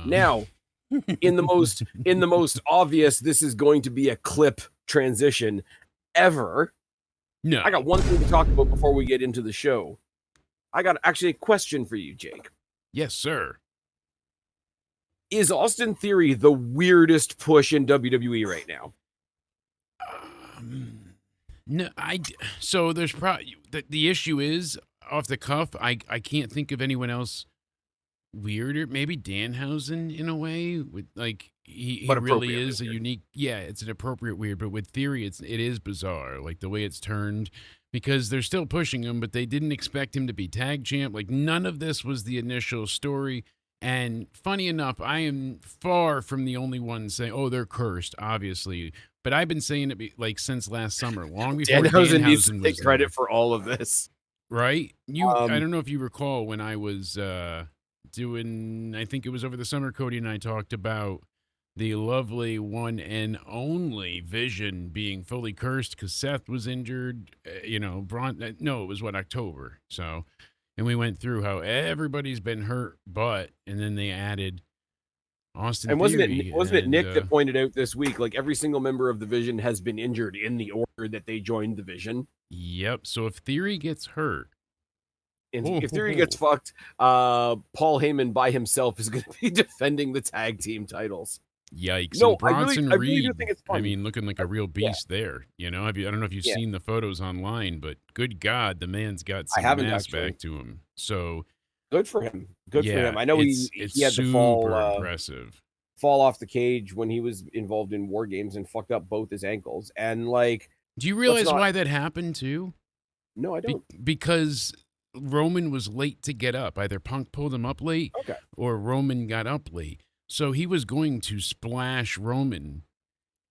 Now, in the most obvious, this is going to be a clip transition ever. No. I got one thing to talk about before we get into the show. I got actually a question for you, Jake. Yes, sir. Is Austin Theory the weirdest push in WWE right now? No, so there's probably the issue is off the cuff. I can't think of anyone else weirder. Maybe Danhausen in a way. With like he really is a unique. Yeah, it's an appropriate weird. But with Theory, it is bizarre. Like the way it's turned. Because they're still pushing him, but they didn't expect him to be tag champ. Like none of this was the initial story. And funny enough, I am far from the only one saying, "Oh, they're cursed," obviously. But I've been saying it since last summer, long before Danhausen needs to take credit for all of this, right? I don't know if you recall when I was doing. I think it was over the summer. Cody and I talked about the lovely one and only Vision being fully cursed because Seth was injured. Braun. No, it was October. So. And we went through how everybody's been hurt, and then they added Austin Theory. Wasn't it Nick that pointed out this week, like every single member of the Vision has been injured in the order that they joined the Vision? Yep. So if Theory gets hurt, if Theory gets fucked, Paul Heyman by himself is going to be defending the tag team titles. Yikes! No, Bronson I really do think it's fun. I mean, looking like a real beast there. I don't know if you've seen the photos online, but good God, the man's got some mass back to him. So good for him. Good for him. I know he had to impressive. Fall off the cage when he was involved in War Games and fucked up both his ankles. And do you realize why that happened too? No, I don't. Because Roman was late to get up. Either Punk pulled him up late, or Roman got up late. So he was going to splash Roman,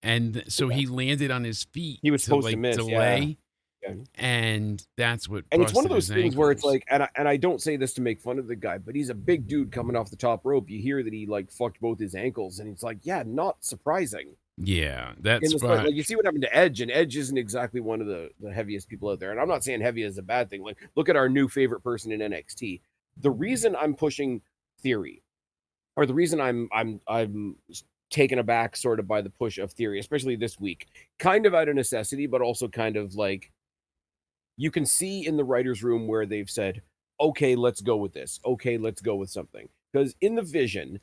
and so he landed on his feet. He was supposed to miss, delay, and that's what. And it's one of those things where it's like, and I don't say this to make fun of the guy, but he's a big dude coming off the top rope. You hear that he fucked both his ankles, and it's like, yeah, not surprising. Yeah, that's you see what happened to Edge, and Edge isn't exactly one of the heaviest people out there. And I'm not saying heavy is a bad thing. Like, look at our new favorite person in NXT. The reason I'm pushing Theory. Or the reason I'm taken aback sort of by the push of Theory, especially this week, kind of out of necessity, but also kind of like you can see in the writer's room where they've said, okay, let's go with this. Okay, let's go with something. Because in the Vision,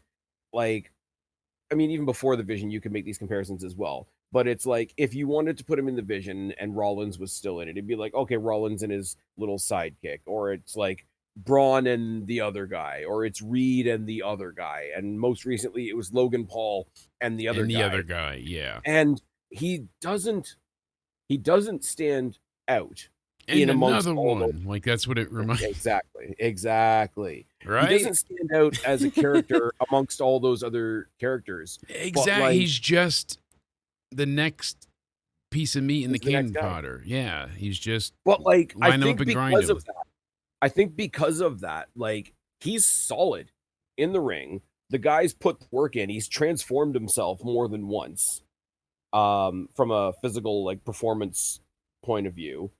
even before the Vision, you can make these comparisons as well. But it's like, if you wanted to put him in the Vision and Rollins was still in it, it'd be like, okay, Rollins and his little sidekick. Or it's like, Braun and the other guy, or it's Reed and the other guy, and most recently it was Logan Paul and the other guy. Yeah. And he doesn't stand out and in amongst all one. Like that's what it reminds. Exactly. Right. He doesn't stand out as a character amongst all those other characters. Exactly. He's just the next piece of meat in the cannon fodder. Yeah. He's just. But I think because of that. I think because of that, he's solid in the ring. The guy's put work in. He's transformed himself more than once from a physical performance point of view.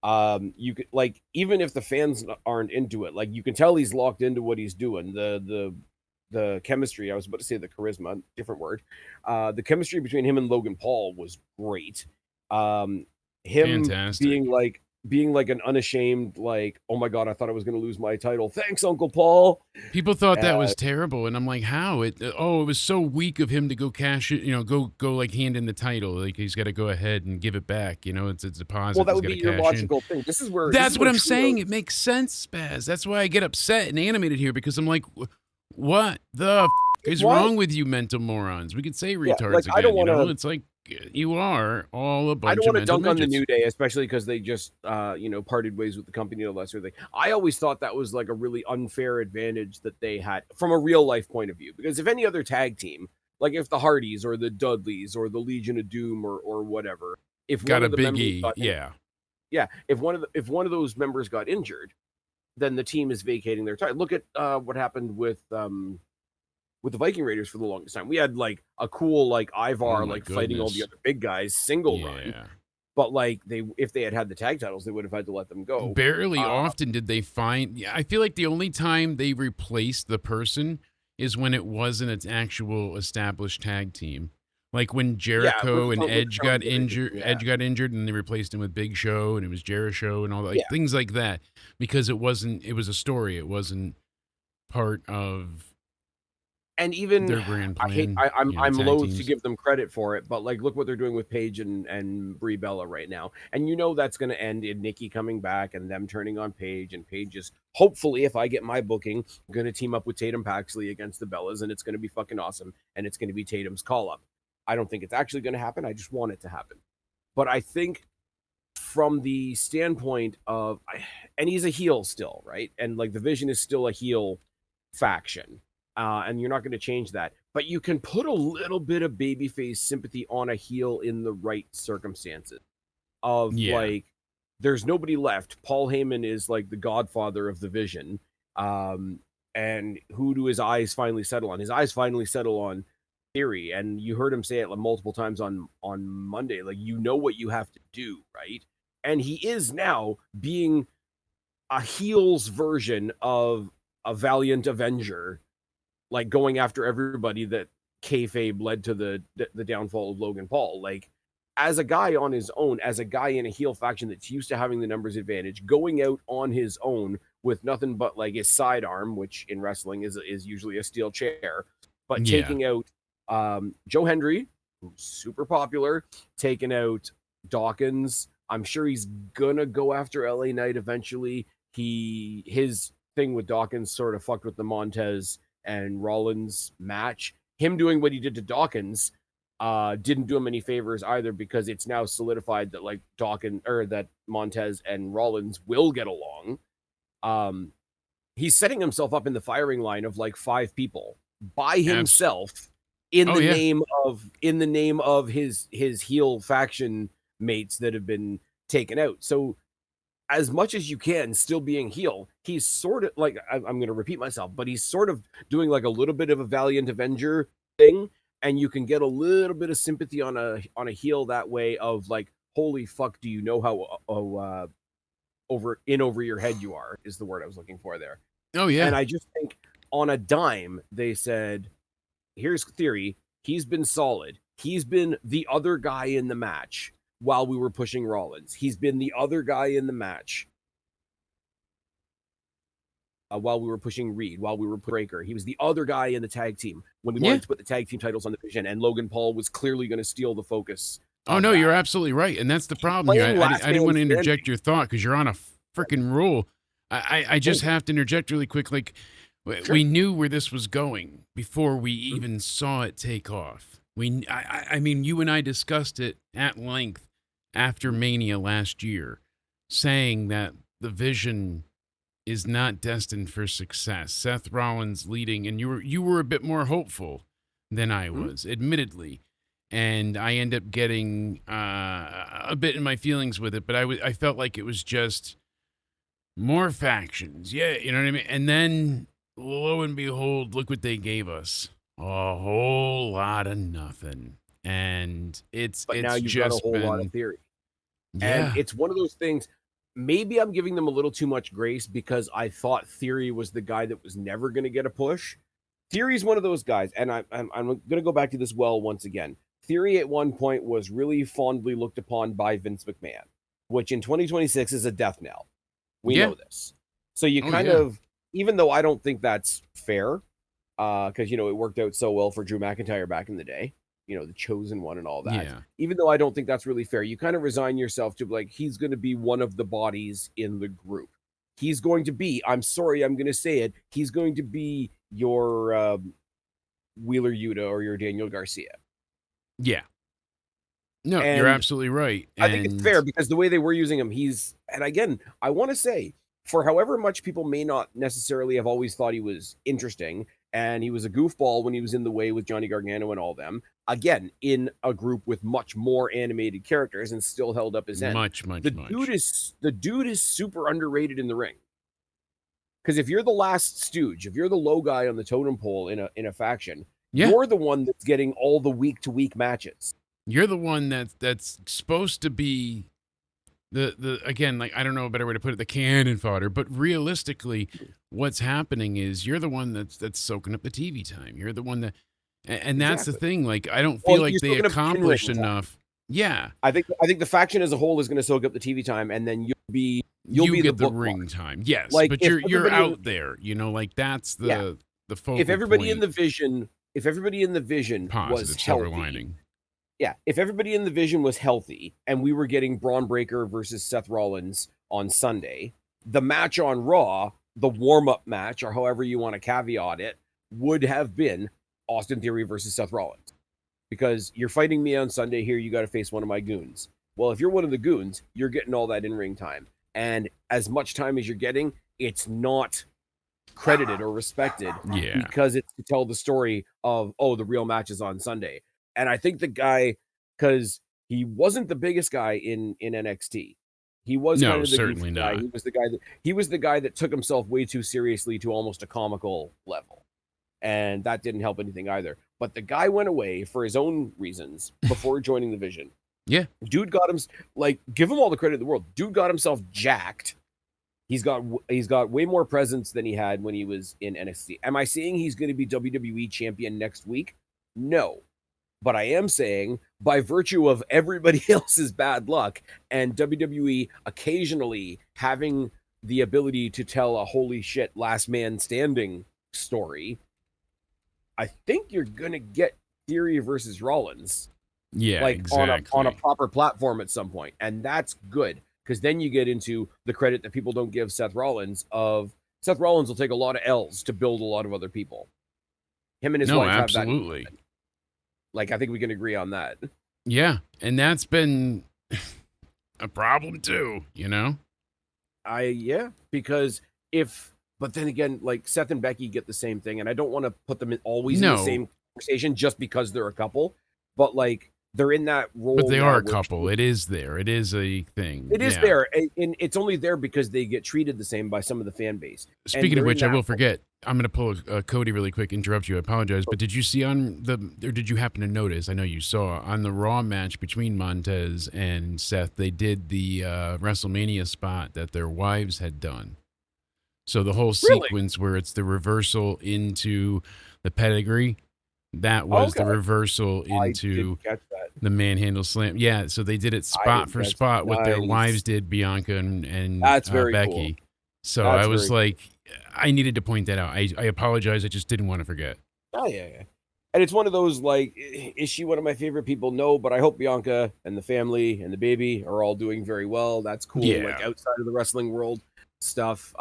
You could even if the fans aren't into it, you can tell he's locked into what he's doing. The chemistry, I was about to say the charisma, different word. The chemistry between him and Logan Paul was great. Him Fantastic. being an unashamed, oh my God, I thought I was going to lose my title. Thanks, Uncle Paul. People thought that was terrible. And I'm like, how? It was so weak of him to go cash it, go hand in the title. He's got to go ahead and give it back. It's a deposit. Well, that would be your logical thing. That's what I'm saying. It makes sense, Spaz. That's why I get upset and animated here because I'm like, what the f is wrong with you mental morons? We could say retards again. I don't wanna, It's like, you are all a bunch I don't want to dunk midgets. on the New Day, especially because they just, parted ways with the company to a lesser thing. I always thought that was a really unfair advantage that they had from a real life point of view. Because if any other tag team, if the Hardys or the Dudleys or the Legion of Doom or whatever, if got one a of the big members if one of those members got injured, then the team is vacating their title. Look at what happened with the Viking Raiders for the longest time. We had a cool Ivar fighting all the other big guys single run. But if they had the tag titles, they would have had to let them go. Barely often did they find. Yeah, I feel like the only time they replaced the person is when it wasn't its actual established tag team. Like when Yeah, Jericho versus and on with Edge got accountability. injured, Yeah. Edge got injured, and they replaced him with Big Show, and it was Jericho and all that, like Yeah. things like that, because it wasn't. It was a story. It wasn't part of And even their grand I hate plan. The I'm tag loath to teams. give them credit for it, but like look what they're doing with Paige and Brie Bella right now. And that's going to end in Nikki coming back and them turning on Paige, and Paige is hopefully, if I get my booking, going to team up with Tatum Paxley against the Bellas, and it's going to be fucking awesome, and it's going to be Tatum's call up. I don't think it's actually going to happen. I just want it to happen. But I think from the standpoint of, and he's a heel still, right? And like the Vision is still a heel faction, and you're not going to change that. But you can put a little bit of babyface sympathy on a heel in the right circumstances. Of Yeah, like, there's nobody left. Paul Heyman is like the godfather of the Vision, and who do his eyes finally settle on? His eyes finally settle on Theory, and you heard him say it multiple times on Monday. Like, what you have to do, right? And he is now being a heel's version of a valiant Avenger, like going after everybody that kayfabe led to the downfall of Logan Paul. Like, as a guy on his own, as a guy in a heel faction that's used to having the numbers advantage, going out on his own with nothing but like his sidearm, which in wrestling is usually a steel chair, but yeah, taking out Joe Hendry, who's super popular, taking out Dawkins. I'm sure he's gonna go after LA Knight eventually. His thing with Dawkins sort of fucked with the Montez and Rollins match. Him doing what he did to Dawkins didn't do him any favors either, because it's now solidified that like Dawkins, or that Montez and Rollins will get along. Um, he's setting himself up in the firing line of like 5 people by abs. himself in Oh the yeah, name of his heel faction mates that have been taken out. So as much as you can, still being heel, he's sort of like, I'm going to repeat myself, but he's sort of doing like a little bit of a valiant Avenger thing, and you can get a little bit of sympathy on a heel that way of like, holy fuck, do you know how over your head you are, is the word I was looking for there. oh yeah. And I just think on a dime, they said, here's Theory. He's been solid. He's been the other guy in the match while we were pushing Rollins. He's been the other guy in the match while we were pushing Reed, while we were pushing Breaker. He was the other guy in the tag team when we Yeah. wanted to put the tag team titles on the Vision, and Logan Paul was clearly going to steal the focus. Oh no, you're absolutely right, and that's the problem here. I didn't want to interject your thought because you're on a freaking roll. I just have to interject really quick. Like, we knew where this was going before we even saw it take off. I mean, you and I discussed it at length after Mania last year, saying that the Vision is not destined for success. Seth Rollins leading, and you were a bit more hopeful than I was, admittedly. And I end up getting a bit in my feelings with it, but I felt like it was just more factions. Yeah, you know what I mean? And then, lo and behold, look what they gave us. A whole lot of nothing. And But now it's you've got a just whole lot of been, Theory. And yeah. it's one of those things, maybe I'm giving them a little too much grace because I thought Theory was the guy that was never going to get a push. Theory's one of those guys, and I'm going to go back to this well once again. Theory at one point was really fondly looked upon by Vince McMahon, which in 2026 is a death knell. We Yeah. know this. So you Oh, kind yeah. of, even though I don't think that's fair, because, it worked out so well for Drew McIntyre back in the day, the chosen one and all that. Yeah. Even though I don't think that's really fair, you kind of resign yourself to like, he's going to be one of the bodies in the group. He's going to be, I'm sorry, I'm going to say it, he's going to be your Wheeler Yuta or your Daniel Garcia. Yeah. No, you're And absolutely right. I think it's fair because the way they were using him, and again, I want to say, for however much people may not necessarily have always thought he was interesting, and he was a goofball when he was in the way with Johnny Gargano and all them, again, in a group with much more animated characters and still held up his end. Much. The dude is super underrated in the ring. Because if you're the last stooge, if you're the low guy on the totem pole in a faction, you're the one that's getting all the week-to-week matches. You're the one that's supposed to be the again, like, I don't know a better way to put it, the cannon fodder, but realistically, what's happening is you're the one that's soaking up the TV time. You're the one that and that's the Exactly. thing, like, I don't Well, feel you're like still they gonna be in ring accomplished time. enough. Yeah. I think the faction as a whole is gonna soak up the TV time, and then you'll You be the get the bookmark. ring time, yes, Like, but if you're everybody in out there, like, that's yeah, the if focal everybody in point. the vision if everybody in the vision was Positive silver healthy lining. yeah, if everybody in the vision was healthy and we were getting Braun Breaker versus Seth Rollins on Sunday, the match on Raw, the warm-up match, or however you want to caveat it, would have been Austin Theory versus Seth Rollins. Because you're fighting me on Sunday here, you got to face one of my goons. Well, if you're one of the goons, you're getting all that in-ring time. And as much time as you're getting, it's not credited or respected Yeah. because it's to tell the story of, oh, the real match is on Sunday. And I think the guy, because he wasn't the biggest guy in NXT. He was No, kind of the certainly goofy guy. not. He was the guy that took himself way too seriously to almost a comical level. And that didn't help anything either. But the guy went away for his own reasons before joining the Vision. Yeah. Dude got him, like, give him all the credit in the world. Dude got himself jacked. He's got way more presence than he had when he was in NXT. Am I saying he's going to be WWE champion next week? No. But I am saying, by virtue of everybody else's bad luck and WWE occasionally having the ability to tell a holy shit last man standing story, I think you're going to get Theory versus Rollins. Yeah, like exactly. on a proper platform at some point. And that's good. Because then you get into the credit that people don't give Seth Rollins of Seth Rollins will take a lot of L's to build a lot of other people. Him and his wife absolutely. have that. Like, I think we can agree on that. Yeah. And that's been a problem too, Because but then again, like Seth and Becky get the same thing. And I don't want to put them always in the same conversation just because they're a couple. But like, they're in that role. But they are a couple. It is there. It is a thing. It is there. And it's only there because they get treated the same by some of the fan base. Speaking of which, I will forget. I'm going to pull Cody really quick, interrupt you. I apologize. But did you see or did you happen to notice, I know you saw, on the Raw match between Montez and Seth, they did the WrestleMania spot that their wives had done. So the whole sequence where it's the reversal into the pedigree, that was the reversal into the manhandle slam. Yeah, so they did it spot for spot what their wives did, Bianca and that's very Becky. Cool. So I was like, I needed to point that out. I apologize. I just didn't want to forget. Oh, yeah. And it's one of those, like, is she one of my favorite people? No, but I hope Bianca and the family and the baby are all doing very well. That's cool. Yeah. Like, outside of the wrestling world stuff.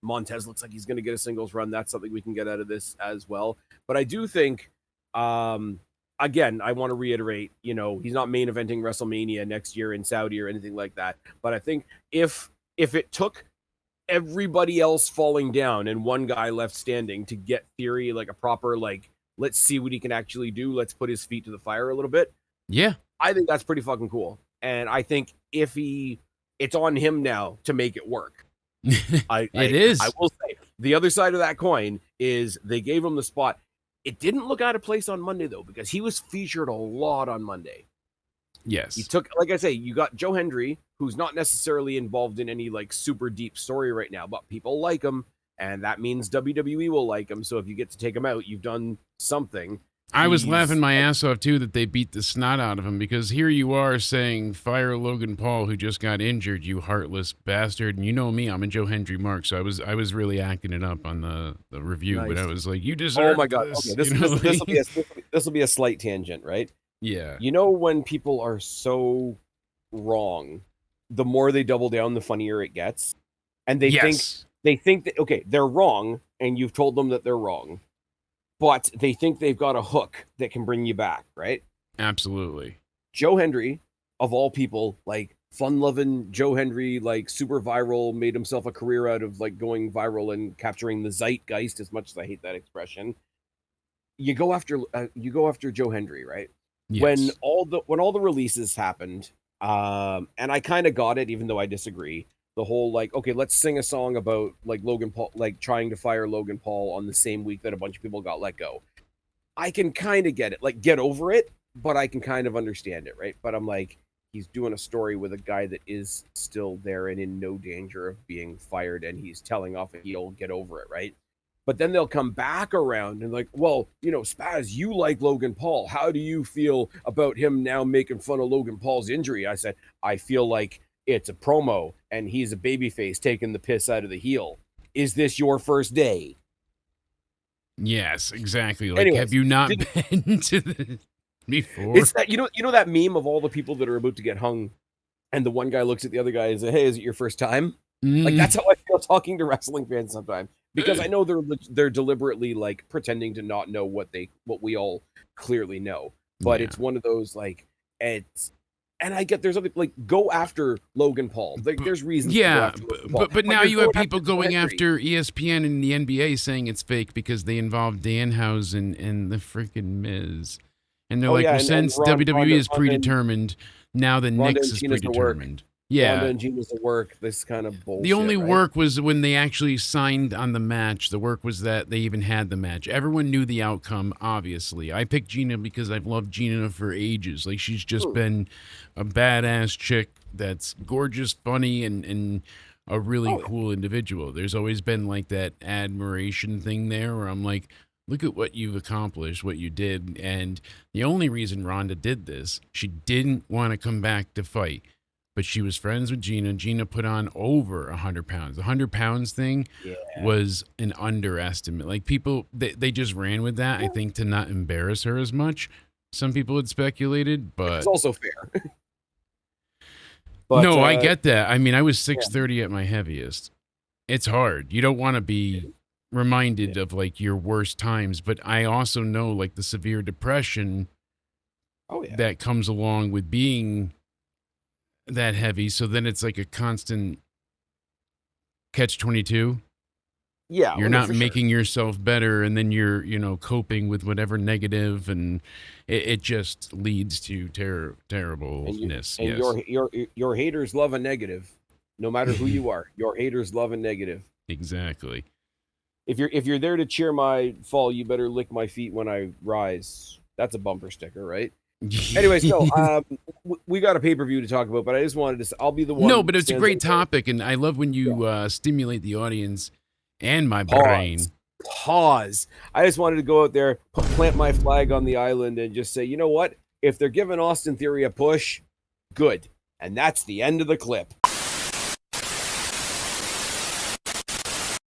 Montez looks like he's going to get a singles run. That's something we can get out of this as well. But I do think, again, I want to reiterate, he's not main eventing WrestleMania next year in Saudi or anything like that. But I think if it took everybody else falling down and one guy left standing to get Theory like a proper, like, let's see what he can actually do. Let's put his feet to the fire a little bit. Yeah. I think that's pretty fucking cool. And I think it's on him now to make it work. It is. I will say the other side of that coin is they gave him the spot. It didn't look out of place on Monday though, because he was featured a lot on Monday. Yes. You took, like I say, you got Joe Hendry, who's not necessarily involved in any like super deep story right now, but people like him, and that means WWE will like him. So if you get to take him out, you've done something. I was laughing my ass off too that they beat the snot out of him, because here you are saying fire Logan Paul, who just got injured, you heartless bastard. And you know me, I'm a Joe Hendry mark, so I was really acting it up on the review, nice. But I was like, you deserve. Oh my god! This. Okay, this will be a slight tangent, right? Yeah. You know, when people are so wrong, the more they double down, the funnier it gets. And they think that, okay, they're wrong, and you've told them that they're wrong, but they think they've got a hook that can bring you back, right? Absolutely. Joe Hendry, of all people, like fun-loving Joe Hendry, like super viral, made himself a career out of like going viral and capturing the zeitgeist, as much as I hate that expression. You go after Joe Hendry, right? Yes. When all the releases happened, and I kind of got it, even though I disagree. The whole like, okay, let's sing a song about like Logan Paul, like trying to fire Logan Paul on the same week that a bunch of people got let go. I can kind of get it, like get over it, but I can kind of understand it, right? But I'm like, he's doing a story with a guy that is still there and in no danger of being fired, and he's telling off a heel, get over it, right? But then they'll come back around and like, well, you know, Spaz, you like Logan Paul. How do you feel about him now making fun of Logan Paul's injury? I said, I feel like it's a promo and he's a babyface taking the piss out of the heel. Is this your first day? Yes, exactly. Like, Anyways, have you not been to the before? It's that, you know that meme of all the people that are about to get hung, and the one guy looks at the other guy and says, "Hey, is it your first time?" Like, that's how I feel talking to wrestling fans sometimes, because I know they're deliberately like pretending to not know what we all clearly know. But it's one of those like and I get there's other like go after Logan Paul. Like there's reasons. Yeah, to go after Logan Paul. but now you have people going after ESPN and the NBA saying it's fake because they involve Danhausen and the freaking Miz, and they're like, well, since WWE is predetermined, now the Knicks is predetermined. Yeah, Ronda and Gina's the work. This kind of bullshit. The only work was when they actually signed on the match. The work was that they even had the match. Everyone knew the outcome, obviously. I picked Gina because I've loved Gina for ages. Like, she's just been a badass chick that's gorgeous, funny, and a really cool individual. There's always been, like, that admiration thing there where I'm like, look at what you've accomplished, what you did. And the only reason Ronda did this, she didn't want to come back to fight. But she was friends with Gina. Gina put on over 100 pounds. The 100 pounds thing was an underestimate. Like, people, they just ran with that, I think, to not embarrass her as much. Some people had speculated, but... It's also fair. But, no, I get that. I mean, I was 630 at my heaviest. It's hard. You don't want to be reminded of, like, your worst times. But I also know, like, the severe depression that comes along with being... that heavy, so then it's like a constant catch-22. Yeah, you're not making yourself better, and then you're, coping with whatever negative, and it just leads to terribleness. And your haters love a negative, no matter who you are. Your haters love a negative. Exactly. If you're there to cheer my fall, you better lick my feet when I rise. That's a bumper sticker, right? Anyways, no, we got a pay-per-view to talk about, but I just wanted to, I'll be the one. No, but it's a great topic, and I love when you stimulate the audience and my brain. Pause. I just wanted to go out there, plant my flag on the island, and just say, you know what? If they're giving Austin Theory a push, good. And that's the end of the clip.